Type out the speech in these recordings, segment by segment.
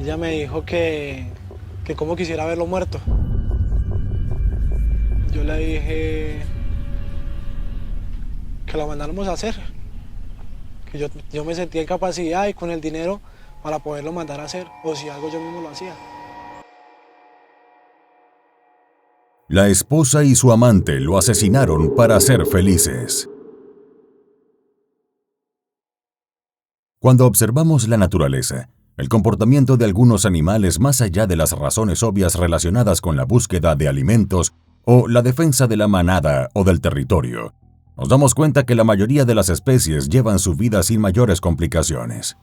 Ella me dijo que cómo quisiera verlo muerto. Yo le dije que lo mandáramos a hacer, que yo me sentía en capacidad y con el dinero para poderlo mandar a hacer, o si algo yo mismo lo hacía. La esposa y su amante lo asesinaron para ser felices. Cuando observamos la naturaleza, el comportamiento de algunos animales más allá de las razones obvias relacionadas con la búsqueda de alimentos o la defensa de la manada o del territorio, nos damos cuenta que la mayoría de las especies llevan su vida sin mayores complicaciones.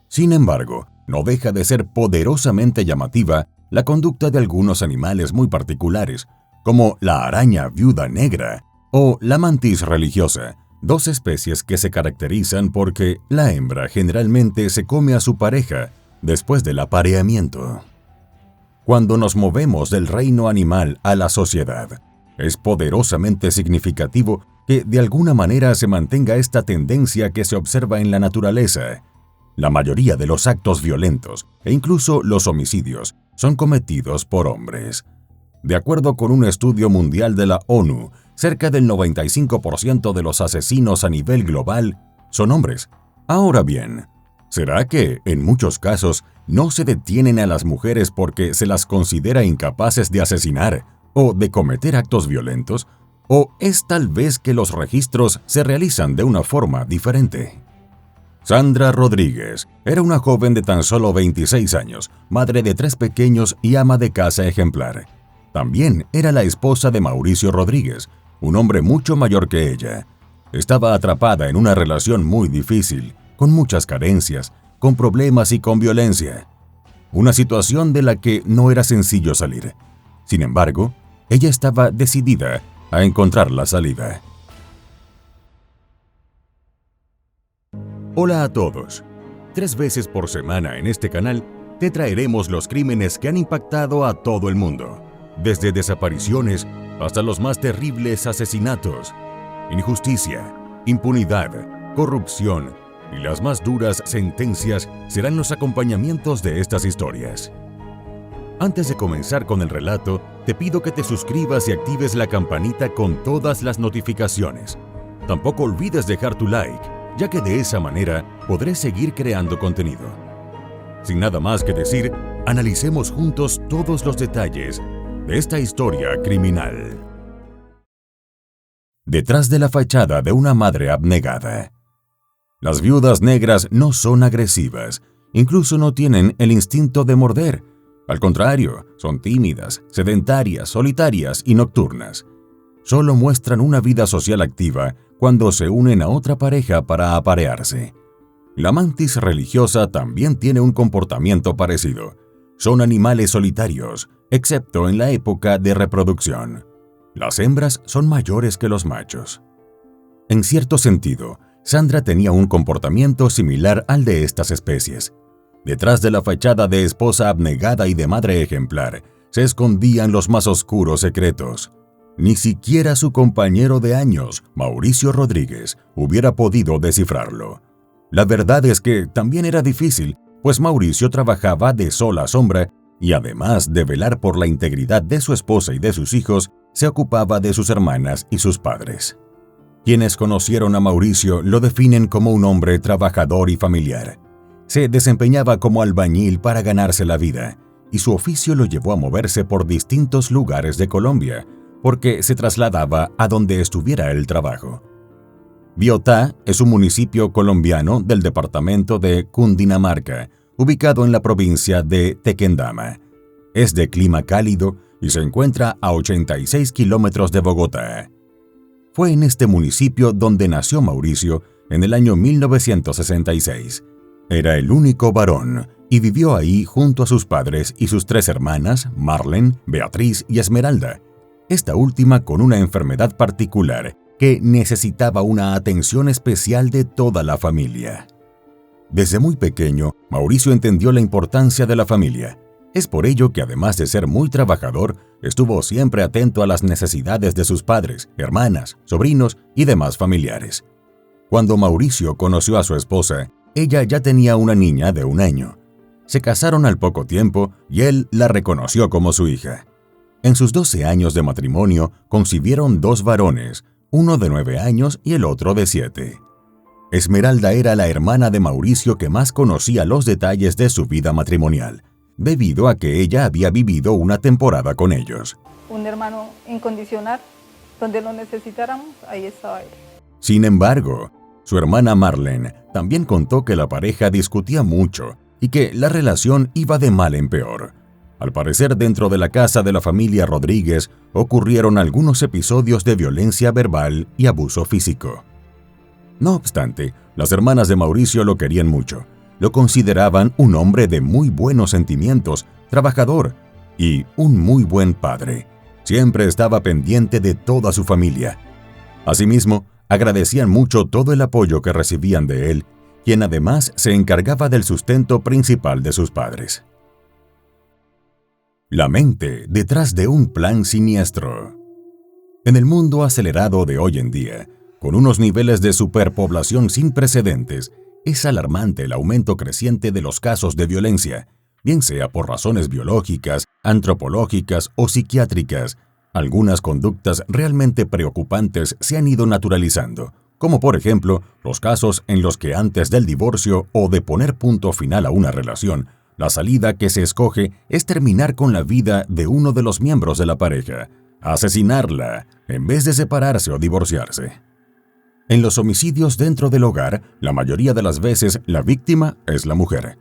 Sin embargo, no deja de ser poderosamente llamativa la conducta de algunos animales muy particulares, como la araña viuda negra o la mantis religiosa, dos especies que se caracterizan porque la hembra generalmente se come a su pareja después del apareamiento. Cuando nos movemos del reino animal a la sociedad, es poderosamente significativo que de alguna manera se mantenga esta tendencia que se observa en la naturaleza. La mayoría de los actos violentos e incluso los homicidios son cometidos por hombres. De acuerdo con un estudio mundial de la ONU, cerca del 95% de los asesinos a nivel global son hombres. Ahora bien, ¿será que, en muchos casos, no se detienen a las mujeres porque se las considera incapaces de asesinar o de cometer actos violentos? ¿O es tal vez que los registros se realizan de una forma diferente? Sandra Rodríguez era una joven de tan solo 26 años, madre de 3 pequeños y ama de casa ejemplar. También era la esposa de Mauricio Rodríguez, un hombre mucho mayor que ella. Estaba atrapada en una relación muy difícil, con muchas carencias, con problemas y con violencia. Una situación de la que no era sencillo salir. Sin embargo, ella estaba decidida a encontrar la salida. Hola a todos. 3 veces por semana en este canal te traeremos los crímenes que han impactado a todo el mundo. Desde desapariciones hasta los más terribles asesinatos, injusticia, impunidad, corrupción y las más duras sentencias serán los acompañamientos de estas historias. Antes de comenzar con el relato, te pido que te suscribas y actives la campanita con todas las notificaciones. Tampoco olvides dejar tu like, ya que de esa manera podré seguir creando contenido. Sin nada más que decir, analicemos juntos todos los detalles de esta historia criminal. Detrás de la fachada de una madre abnegada. Las viudas negras no son agresivas, incluso no tienen el instinto de morder. Al contrario, son tímidas, sedentarias, solitarias y nocturnas. Solo muestran una vida social activa cuando se unen a otra pareja para aparearse. La mantis religiosa también tiene un comportamiento parecido. Son animales solitarios, excepto en la época de reproducción. Las hembras son mayores que los machos. En cierto sentido, Sandra tenía un comportamiento similar al de estas especies. Detrás de la fachada de esposa abnegada y de madre ejemplar, se escondían los más oscuros secretos. Ni siquiera su compañero de años, Mauricio Rodríguez, hubiera podido descifrarlo. La verdad es que también era difícil, pues Mauricio trabajaba de sol a sombra y además de velar por la integridad de su esposa y de sus hijos, se ocupaba de sus hermanas y sus padres. Quienes conocieron a Mauricio lo definen como un hombre trabajador y familiar. Se desempeñaba como albañil para ganarse la vida, y su oficio lo llevó a moverse por distintos lugares de Colombia, porque se trasladaba a donde estuviera el trabajo. Biotá es un municipio colombiano del departamento de Cundinamarca, ubicado en la provincia de Tequendama. Es de clima cálido y se encuentra a 86 kilómetros de Bogotá. Fue en este municipio donde nació Mauricio en el año 1966. Era el único varón y vivió ahí junto a sus padres y sus 3 hermanas, Marlene, Beatriz y Esmeralda, esta última con una enfermedad particular que necesitaba una atención especial de toda la familia. Desde muy pequeño, Mauricio entendió la importancia de la familia. Es por ello que, además de ser muy trabajador, estuvo siempre atento a las necesidades de sus padres, hermanas, sobrinos y demás familiares. Cuando Mauricio conoció a su esposa, ella ya tenía una niña de 1 año. Se casaron al poco tiempo y él la reconoció como su hija. En sus 12 años de matrimonio concibieron 2 varones, uno de 9 años y el otro de 7. Esmeralda era la hermana de Mauricio que más conocía los detalles de su vida matrimonial, debido a que ella había vivido una temporada con ellos. Un hermano incondicional, donde lo necesitáramos, ahí estaba él. Sin embargo, su hermana Marlene también contó que la pareja discutía mucho y que la relación iba de mal en peor. Al parecer, dentro de la casa de la familia Rodríguez ocurrieron algunos episodios de violencia verbal y abuso físico. No obstante, las hermanas de Mauricio lo querían mucho. Lo consideraban un hombre de muy buenos sentimientos, trabajador y un muy buen padre. Siempre estaba pendiente de toda su familia. Asimismo, agradecían mucho todo el apoyo que recibían de él, quien además se encargaba del sustento principal de sus padres. La mente detrás de un plan siniestro. En el mundo acelerado de hoy en día, con unos niveles de superpoblación sin precedentes, es alarmante el aumento creciente de los casos de violencia, bien sea por razones biológicas, antropológicas o psiquiátricas. Algunas conductas realmente preocupantes se han ido naturalizando, como por ejemplo los casos en los que antes del divorcio o de poner punto final a una relación, la salida que se escoge es terminar con la vida de uno de los miembros de la pareja, asesinarla, en vez de separarse o divorciarse. En los homicidios dentro del hogar, la mayoría de las veces la víctima es la mujer.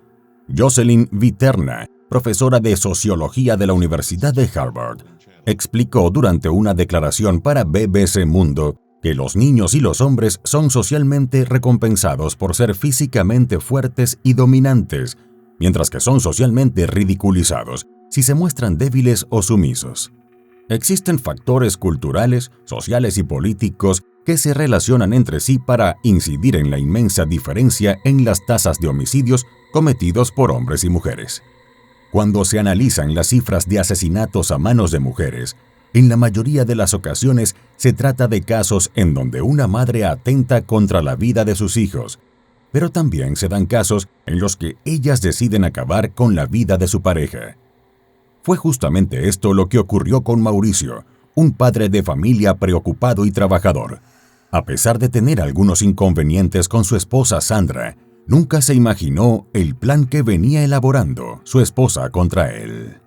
Jocelyn Viterna, profesora de Sociología de la Universidad de Harvard, explicó durante una declaración para BBC Mundo que los niños y los hombres son socialmente recompensados por ser físicamente fuertes y dominantes, mientras que son socialmente ridiculizados si se muestran débiles o sumisos. Existen factores culturales, sociales y políticos que se relacionan entre sí para incidir en la inmensa diferencia en las tasas de homicidios cometidos por hombres y mujeres. Cuando se analizan las cifras de asesinatos a manos de mujeres, en la mayoría de las ocasiones se trata de casos en donde una madre atenta contra la vida de sus hijos, pero también se dan casos en los que ellas deciden acabar con la vida de su pareja. Fue justamente esto lo que ocurrió con Mauricio, un padre de familia preocupado y trabajador. A pesar de tener algunos inconvenientes con su esposa Sandra, nunca se imaginó el plan que venía elaborando su esposa contra él.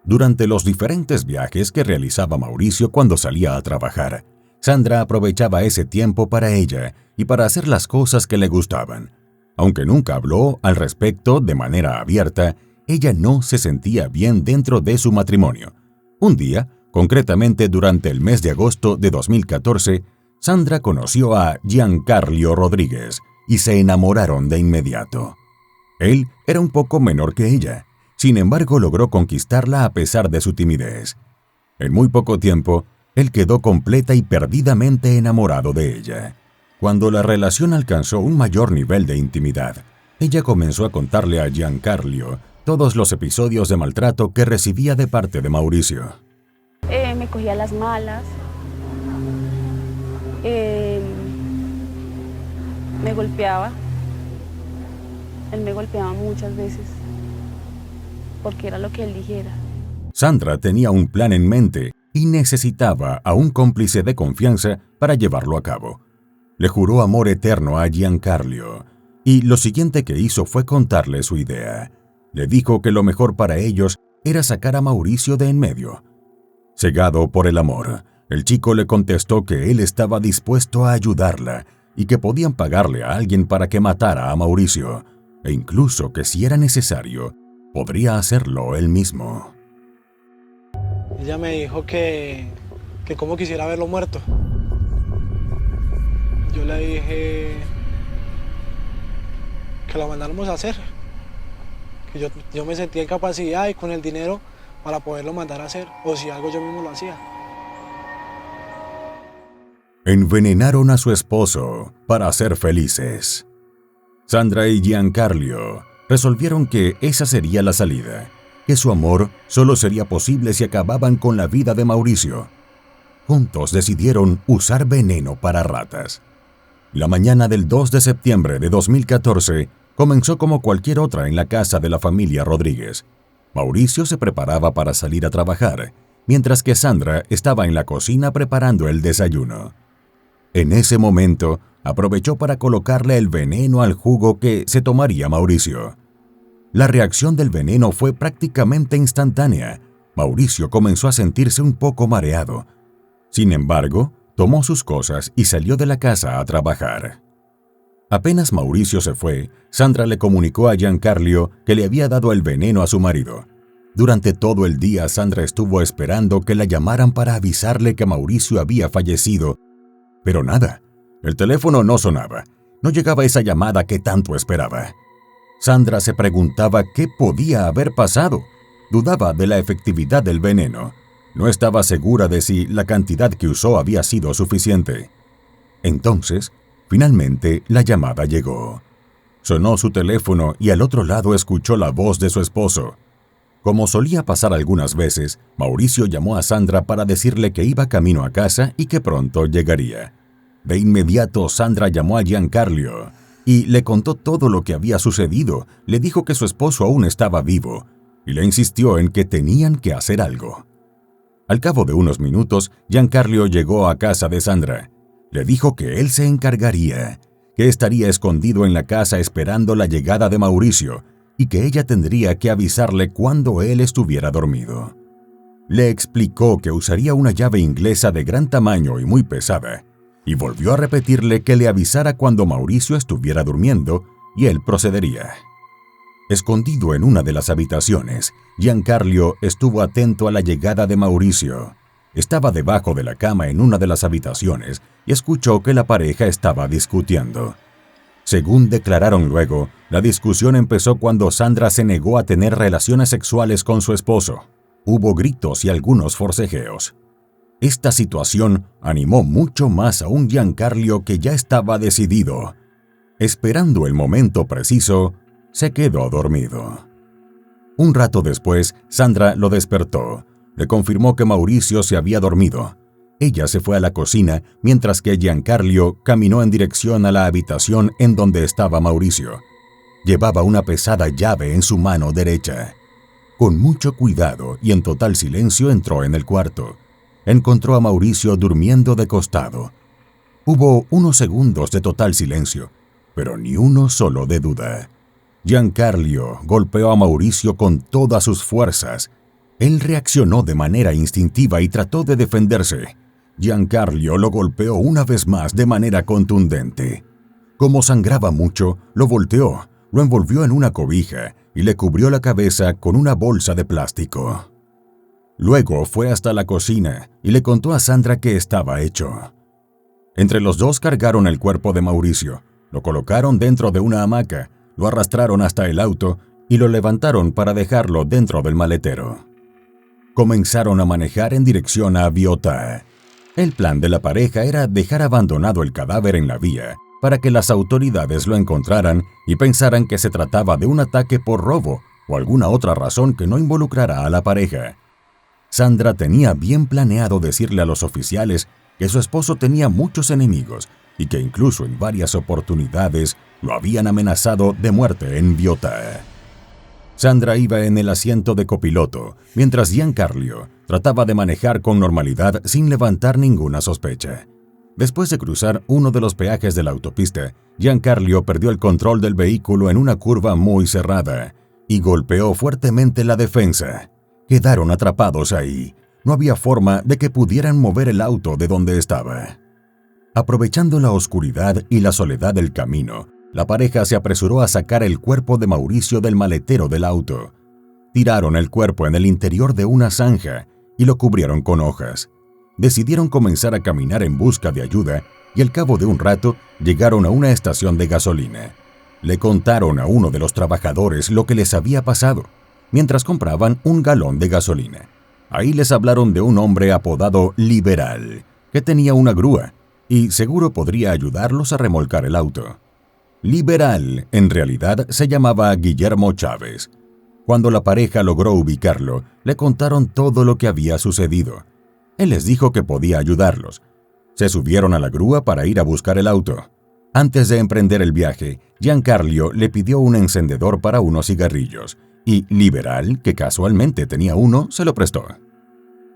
Durante los diferentes viajes que realizaba Mauricio cuando salía a trabajar, Sandra aprovechaba ese tiempo para ella y para hacer las cosas que le gustaban. Aunque nunca habló al respecto de manera abierta, ella no se sentía bien dentro de su matrimonio. Un día, concretamente durante el mes de agosto de 2014, Sandra conoció a Giancarlo Rodríguez y se enamoraron de inmediato. Él era un poco menor que ella, sin embargo logró conquistarla a pesar de su timidez. En muy poco tiempo, él quedó completa y perdidamente enamorado de ella. Cuando la relación alcanzó un mayor nivel de intimidad, ella comenzó a contarle a Giancarlo todos los episodios de maltrato que recibía de parte de Mauricio. Me cogía las malas, me golpeaba, él me golpeaba muchas veces, porque era lo que él dijera. Sandra tenía un plan en mente y necesitaba a un cómplice de confianza para llevarlo a cabo. Le juró amor eterno a Giancarlo, y lo siguiente que hizo fue contarle su idea. Le dijo que lo mejor para ellos era sacar a Mauricio de en medio. Cegado por el amor, el chico le contestó que él estaba dispuesto a ayudarla y que podían pagarle a alguien para que matara a Mauricio, e incluso que si era necesario, podría hacerlo él mismo. Ella me dijo que cómo quisiera verlo muerto. Yo le dije que lo mandáramos a hacer, que yo me sentía en capacidad y con el dinero para poderlo mandar a hacer, o si algo yo mismo lo hacía. Envenenaron a su esposo para ser felices. Sandra y Giancarlo resolvieron que esa sería la salida, que su amor solo sería posible si acababan con la vida de Mauricio. Juntos decidieron usar veneno para ratas. La mañana del 2 de septiembre de 2014, comenzó como cualquier otra en la casa de la familia Rodríguez. Mauricio se preparaba para salir a trabajar, mientras que Sandra estaba en la cocina preparando el desayuno. En ese momento, aprovechó para colocarle el veneno al jugo que se tomaría Mauricio. La reacción del veneno fue prácticamente instantánea. Mauricio comenzó a sentirse un poco mareado. Sin embargo, tomó sus cosas y salió de la casa a trabajar. Apenas Mauricio se fue, Sandra le comunicó a Giancarlo que le había dado el veneno a su marido. Durante todo el día, Sandra estuvo esperando que la llamaran para avisarle que Mauricio había fallecido, pero nada. El teléfono no sonaba. No llegaba esa llamada que tanto esperaba. Sandra se preguntaba qué podía haber pasado. Dudaba de la efectividad del veneno. No estaba segura de si la cantidad que usó había sido suficiente. Entonces, finalmente, la llamada llegó. Sonó su teléfono y al otro lado escuchó la voz de su esposo. Como solía pasar algunas veces, Mauricio llamó a Sandra para decirle que iba camino a casa y que pronto llegaría. De inmediato, Sandra llamó a Giancarlo y le contó todo lo que había sucedido. Le dijo que su esposo aún estaba vivo y le insistió en que tenían que hacer algo. Al cabo de unos minutos, Giancarlo llegó a casa de Sandra. Le dijo que él se encargaría, que estaría escondido en la casa esperando la llegada de Mauricio y que ella tendría que avisarle cuando él estuviera dormido. Le explicó que usaría una llave inglesa de gran tamaño y muy pesada, y volvió a repetirle que le avisara cuando Mauricio estuviera durmiendo y él procedería. Escondido en una de las habitaciones, Giancarlo estuvo atento a la llegada de Mauricio. Estaba debajo de la cama en una de las habitaciones y escuchó que la pareja estaba discutiendo. Según declararon luego, la discusión empezó cuando Sandra se negó a tener relaciones sexuales con su esposo. Hubo gritos y algunos forcejeos. Esta situación animó mucho más a un Giancarlo que ya estaba decidido. Esperando el momento preciso, se quedó dormido. Un rato después, Sandra lo despertó. Le confirmó que Mauricio se había dormido. Ella se fue a la cocina, mientras que Giancarlo caminó en dirección a la habitación en donde estaba Mauricio. Llevaba una pesada llave en su mano derecha. Con mucho cuidado y en total silencio entró en el cuarto. Encontró a Mauricio durmiendo de costado. Hubo unos segundos de total silencio, pero ni uno solo de duda. Giancarlo golpeó a Mauricio con todas sus fuerzas. Él reaccionó de manera instintiva y trató de defenderse. Giancarlo lo golpeó una vez más de manera contundente. Como sangraba mucho, lo volteó, lo envolvió en una cobija y le cubrió la cabeza con una bolsa de plástico. Luego fue hasta la cocina y le contó a Sandra qué estaba hecho. Entre los dos cargaron el cuerpo de Mauricio, lo colocaron dentro de una hamaca, lo arrastraron hasta el auto y lo levantaron para dejarlo dentro del maletero. Comenzaron a manejar en dirección a Biotá. El plan de la pareja era dejar abandonado el cadáver en la vía para que las autoridades lo encontraran y pensaran que se trataba de un ataque por robo o alguna otra razón que no involucrara a la pareja. Sandra tenía bien planeado decirle a los oficiales que su esposo tenía muchos enemigos y que incluso en varias oportunidades lo habían amenazado de muerte en Biotá. Sandra iba en el asiento de copiloto, mientras Giancarlo trataba de manejar con normalidad sin levantar ninguna sospecha. Después de cruzar uno de los peajes de la autopista, Giancarlo perdió el control del vehículo en una curva muy cerrada y golpeó fuertemente la defensa. Quedaron atrapados ahí. No había forma de que pudieran mover el auto de donde estaba. Aprovechando la oscuridad y la soledad del camino, la pareja se apresuró a sacar el cuerpo de Mauricio del maletero del auto. Tiraron el cuerpo en el interior de una zanja y lo cubrieron con hojas. Decidieron comenzar a caminar en busca de ayuda y al cabo de un rato llegaron a una estación de gasolina. Le contaron a uno de los trabajadores lo que les había pasado, mientras compraban un galón de gasolina. Ahí les hablaron de un hombre apodado Liberal, que tenía una grúa y seguro podría ayudarlos a remolcar el auto. Liberal, en realidad, se llamaba Guillermo Chávez. Cuando la pareja logró ubicarlo, le contaron todo lo que había sucedido. Él les dijo que podía ayudarlos. Se subieron a la grúa para ir a buscar el auto. Antes de emprender el viaje, Giancarlo le pidió un encendedor para unos cigarrillos y Liberal, que casualmente tenía uno, se lo prestó.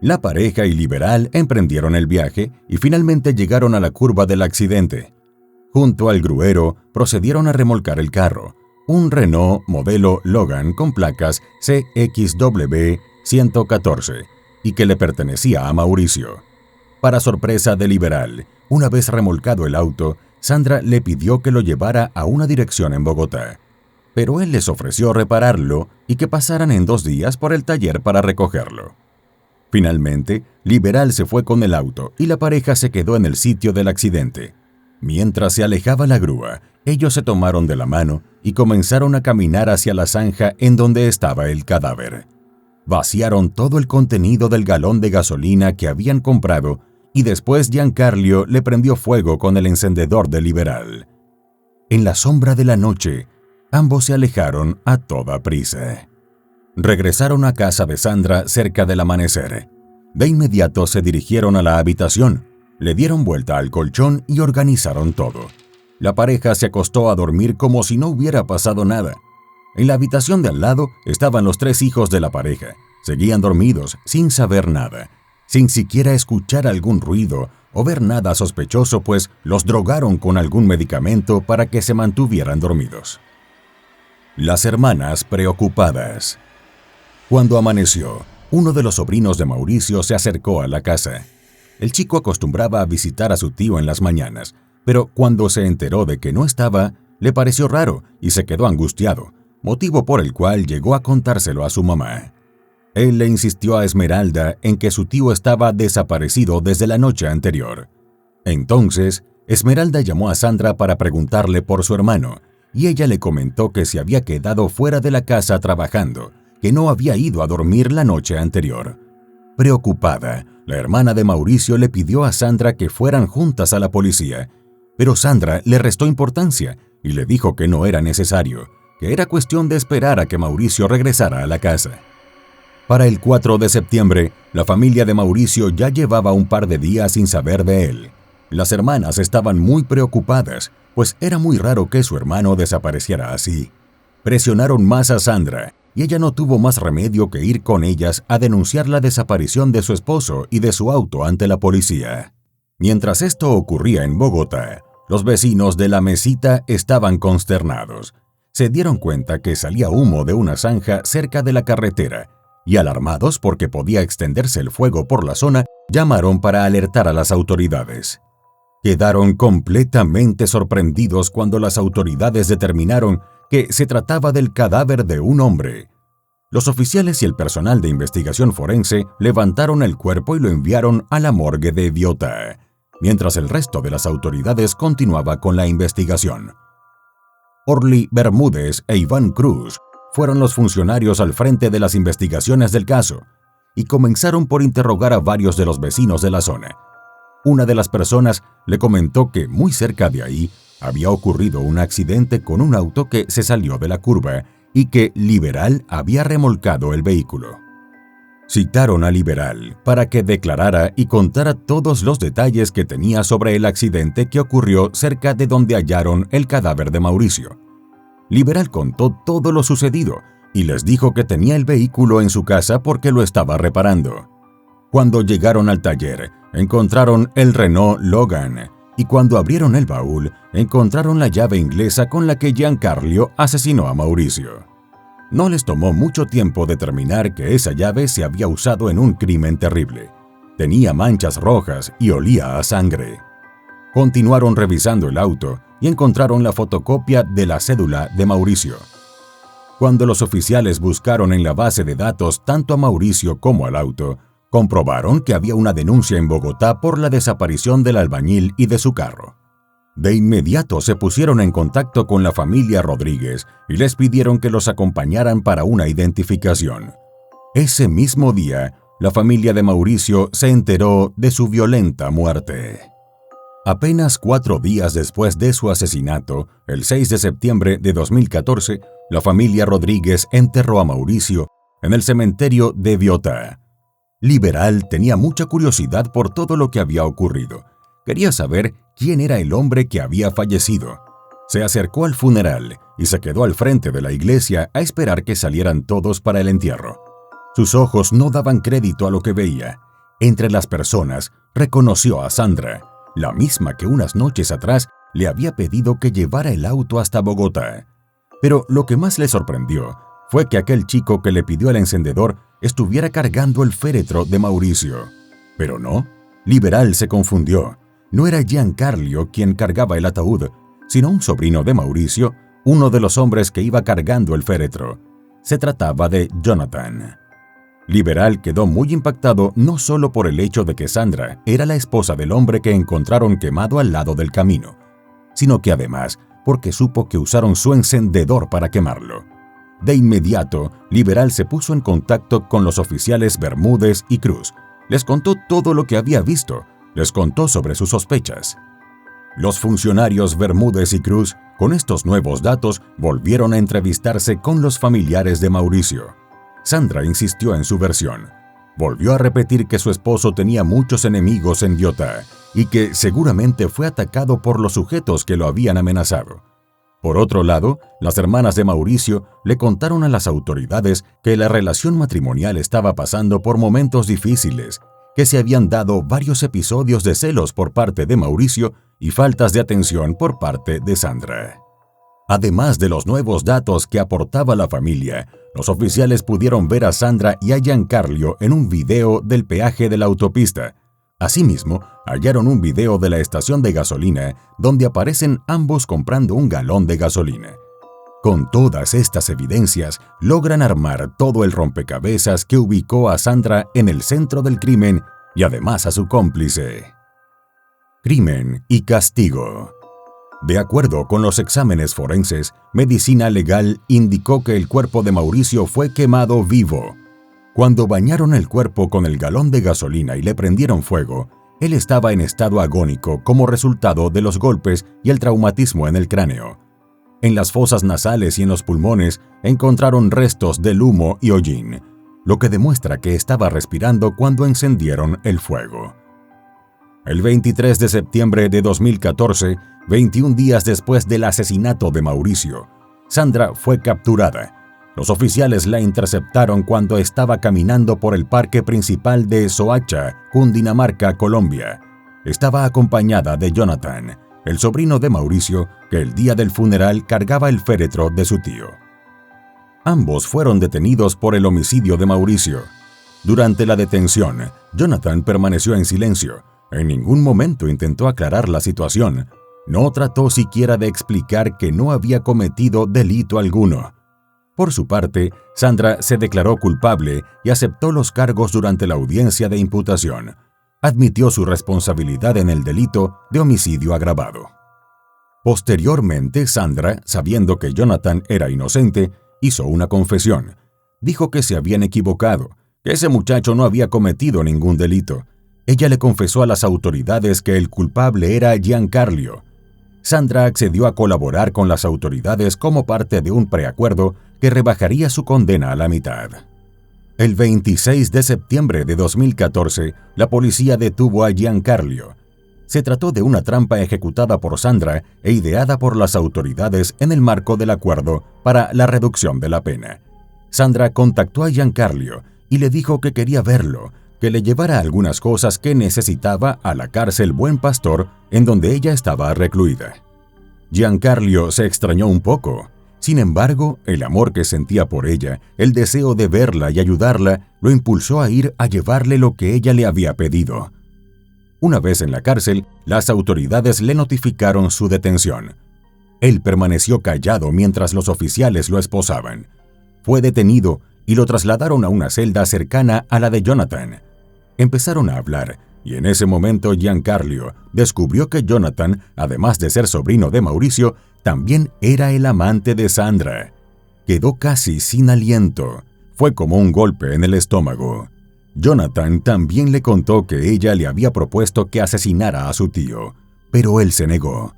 La pareja y Liberal emprendieron el viaje y finalmente llegaron a la curva del accidente. Junto al gruero, procedieron a remolcar el carro, un Renault modelo Logan con placas CXW 114 y que le pertenecía a Mauricio. Para sorpresa de Liberal, una vez remolcado el auto, Sandra le pidió que lo llevara a una dirección en Bogotá, pero él les ofreció repararlo y que pasaran en 2 días por el taller para recogerlo. Finalmente, Liberal se fue con el auto y la pareja se quedó en el sitio del accidente. Mientras se alejaba la grúa, ellos se tomaron de la mano y comenzaron a caminar hacia la zanja en donde estaba el cadáver. Vaciaron todo el contenido del galón de gasolina que habían comprado y después Giancarlo le prendió fuego con el encendedor de Liberal. En la sombra de la noche, ambos se alejaron a toda prisa. Regresaron a casa de Sandra cerca del amanecer. De inmediato se dirigieron a la habitación, le dieron vuelta al colchón y organizaron todo. La pareja se acostó a dormir como si no hubiera pasado nada. En la habitación de al lado estaban los 3 hijos de la pareja. Seguían dormidos, sin saber nada, sin siquiera escuchar algún ruido o ver nada sospechoso, pues los drogaron con algún medicamento para que se mantuvieran dormidos. Las hermanas preocupadas. Cuando amaneció, uno de los sobrinos de Mauricio se acercó a la casa. El chico acostumbraba a visitar a su tío en las mañanas, pero cuando se enteró de que no estaba, le pareció raro y se quedó angustiado, motivo por el cual llegó a contárselo a su mamá. Él le insistió a Esmeralda en que su tío estaba desaparecido desde la noche anterior. Entonces, Esmeralda llamó a Sandra para preguntarle por su hermano, y ella le comentó que se había quedado fuera de la casa trabajando, que no había ido a dormir la noche anterior. Preocupada, la hermana de Mauricio le pidió a Sandra que fueran juntas a la policía, pero Sandra le restó importancia y le dijo que no era necesario, que era cuestión de esperar a que Mauricio regresara a la casa. Para el 4 de septiembre, la familia de Mauricio ya llevaba un par de días sin saber de él. Las hermanas estaban muy preocupadas, pues era muy raro que su hermano desapareciera así. Presionaron más a Sandra, y ella no tuvo más remedio que ir con ellas a denunciar la desaparición de su esposo y de su auto ante la policía. Mientras esto ocurría en Bogotá, los vecinos de La Mesita estaban consternados. Se dieron cuenta que salía humo de una zanja cerca de la carretera, y alarmados porque podía extenderse el fuego por la zona, llamaron para alertar a las autoridades. Quedaron completamente sorprendidos cuando las autoridades determinaron que se trataba del cadáver de un hombre. Los oficiales y el personal de investigación forense levantaron el cuerpo y lo enviaron a la morgue de Biota, mientras el resto de las autoridades continuaba con la investigación. Orly Bermúdez e Iván Cruz fueron los funcionarios al frente de las investigaciones del caso y comenzaron por interrogar a varios de los vecinos de la zona. Una de las personas le comentó que muy cerca de ahí había ocurrido un accidente con un auto que se salió de la curva y que Liberal había remolcado el vehículo. Citaron a Liberal para que declarara y contara todos los detalles que tenía sobre el accidente que ocurrió cerca de donde hallaron el cadáver de Mauricio. Liberal contó todo lo sucedido y les dijo que tenía el vehículo en su casa porque lo estaba reparando. Cuando llegaron al taller, encontraron el Renault Logan y cuando abrieron el baúl, encontraron la llave inglesa con la que Giancarlo asesinó a Mauricio. No les tomó mucho tiempo determinar que esa llave se había usado en un crimen terrible. Tenía manchas rojas y olía a sangre. Continuaron revisando el auto y encontraron la fotocopia de la cédula de Mauricio. Cuando los oficiales buscaron en la base de datos tanto a Mauricio como al auto, comprobaron que había una denuncia en Bogotá por la desaparición del albañil y de su carro. De inmediato se pusieron en contacto con la familia Rodríguez y les pidieron que los acompañaran para una identificación. Ese mismo día, la familia de Mauricio se enteró de su violenta muerte. Apenas 4 días después de su asesinato, el 6 de septiembre de 2014, la familia Rodríguez enterró a Mauricio en el cementerio de Biota. Liberal tenía mucha curiosidad por todo lo que había ocurrido. Quería saber quién era el hombre que había fallecido. Se acercó al funeral y se quedó al frente de la iglesia a esperar que salieran todos para el entierro. Sus ojos no daban crédito a lo que veía. Entre las personas reconoció a Sandra, la misma que unas noches atrás le había pedido que llevara el auto hasta Bogotá. Pero lo que más le sorprendió fue que aquel chico que le pidió el encendedor estuviera cargando el féretro de Mauricio. Pero no, Liberal se confundió. No era Giancarlo quien cargaba el ataúd, sino un sobrino de Mauricio, uno de los hombres que iba cargando el féretro. Se trataba de Jonathan. Liberal quedó muy impactado no solo por el hecho de que Sandra era la esposa del hombre que encontraron quemado al lado del camino, sino que además porque supo que usaron su encendedor para quemarlo. De inmediato, Liberal se puso en contacto con los oficiales Bermúdez y Cruz. Les contó todo lo que había visto, les contó sobre sus sospechas. Los funcionarios Bermúdez y Cruz, con estos nuevos datos, volvieron a entrevistarse con los familiares de Mauricio. Sandra insistió en su versión. Volvió a repetir que su esposo tenía muchos enemigos en Biotá y que seguramente fue atacado por los sujetos que lo habían amenazado. Por otro lado, las hermanas de Mauricio le contaron a las autoridades que la relación matrimonial estaba pasando por momentos difíciles, que se habían dado varios episodios de celos por parte de Mauricio y faltas de atención por parte de Sandra. Además de los nuevos datos que aportaba la familia, los oficiales pudieron ver a Sandra y a Giancarlo en un video del peaje de la autopista. Asimismo, hallaron un video de la estación de gasolina donde aparecen ambos comprando un galón de gasolina. Con todas estas evidencias, logran armar todo el rompecabezas que ubicó a Sandra en el centro del crimen y además a su cómplice. Crimen y castigo. De acuerdo con los exámenes forenses, Medicina Legal indicó que el cuerpo de Mauricio fue quemado vivo. Cuando bañaron el cuerpo con el galón de gasolina y le prendieron fuego, él estaba en estado agónico como resultado de los golpes y el traumatismo en el cráneo. En las fosas nasales y en los pulmones encontraron restos del humo y hollín, lo que demuestra que estaba respirando cuando encendieron el fuego. El 23 de septiembre de 2014, 21 días después del asesinato de Mauricio, Sandra fue capturada. Los oficiales la interceptaron cuando estaba caminando por el parque principal de Soacha, Cundinamarca, Colombia. Estaba acompañada de Jonathan, el sobrino de Mauricio, que el día del funeral cargaba el féretro de su tío. Ambos fueron detenidos por el homicidio de Mauricio. Durante la detención, Jonathan permaneció en silencio. En ningún momento intentó aclarar la situación. No trató siquiera de explicar que no había cometido delito alguno. Por su parte, Sandra se declaró culpable y aceptó los cargos durante la audiencia de imputación. Admitió su responsabilidad en el delito de homicidio agravado. Posteriormente, Sandra, sabiendo que Jonathan era inocente, hizo una confesión. Dijo que se habían equivocado, que ese muchacho no había cometido ningún delito. Ella le confesó a las autoridades que el culpable era Giancarlo. Sandra accedió a colaborar con las autoridades como parte de un preacuerdo que rebajaría su condena a la mitad. El 26 de septiembre de 2014, la policía detuvo a Giancarlo. Se trató de una trampa ejecutada por Sandra e ideada por las autoridades en el marco del acuerdo para la reducción de la pena. Sandra contactó a Giancarlo y le dijo que quería verlo, que le llevara algunas cosas que necesitaba a la cárcel Buen Pastor, en donde ella estaba recluida. Giancarlo se extrañó un poco. Sin embargo, el amor que sentía por ella, el deseo de verla y ayudarla, lo impulsó a ir a llevarle lo que ella le había pedido. Una vez en la cárcel, las autoridades le notificaron su detención. Él permaneció callado mientras los oficiales lo esposaban. Fue detenido y lo trasladaron a una celda cercana a la de Jonathan. Empezaron a hablar, y en ese momento Giancarlo descubrió que Jonathan, además de ser sobrino de Mauricio, también era el amante de Sandra. Quedó casi sin aliento. Fue como un golpe en el estómago. Jonathan también le contó que ella le había propuesto que asesinara a su tío, pero él se negó.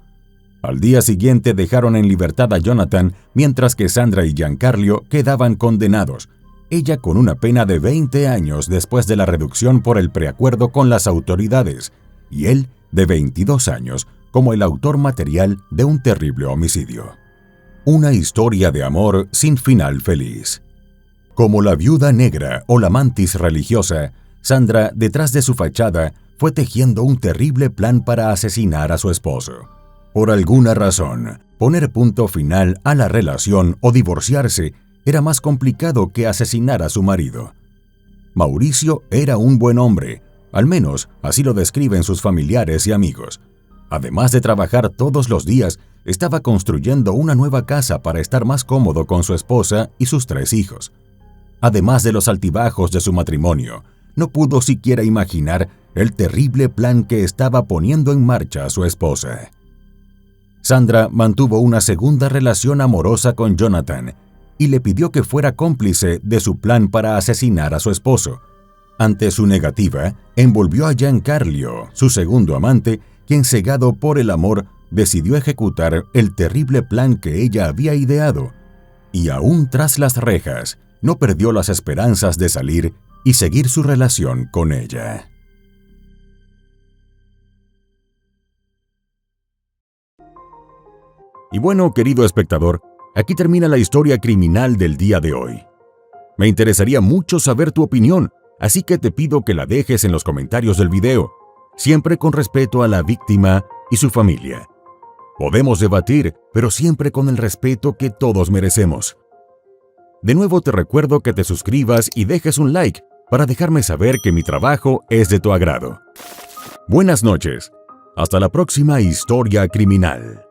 Al día siguiente dejaron en libertad a Jonathan, mientras que Sandra y Giancarlo quedaban condenados, ella con una pena de 20 años después de la reducción por el preacuerdo con las autoridades, y él de 22 años como el autor material de un terrible homicidio. Una historia de amor sin final feliz. Como la viuda negra o la mantis religiosa, Sandra, detrás de su fachada, fue tejiendo un terrible plan para asesinar a su esposo. Por alguna razón, poner punto final a la relación o divorciarse era más complicado que asesinar a su marido. Mauricio era un buen hombre, al menos así lo describen sus familiares y amigos. Además de trabajar todos los días, estaba construyendo una nueva casa para estar más cómodo con su esposa y sus 3 hijos. Además de los altibajos de su matrimonio, no pudo siquiera imaginar el terrible plan que estaba poniendo en marcha a su esposa. Sandra mantuvo una segunda relación amorosa con Jonathan y le pidió que fuera cómplice de su plan para asesinar a su esposo. Ante su negativa, envolvió a Giancarlo, su segundo amante, quien, cegado por el amor, decidió ejecutar el terrible plan que ella había ideado. Y aún tras las rejas, no perdió las esperanzas de salir y seguir su relación con ella. Y bueno, querido espectador, aquí termina la historia criminal del día de hoy. Me interesaría mucho saber tu opinión, así que te pido que la dejes en los comentarios del video, siempre con respeto a la víctima y su familia. Podemos debatir, pero siempre con el respeto que todos merecemos. De nuevo te recuerdo que te suscribas y dejes un like para dejarme saber que mi trabajo es de tu agrado. Buenas noches. Hasta la próxima historia criminal.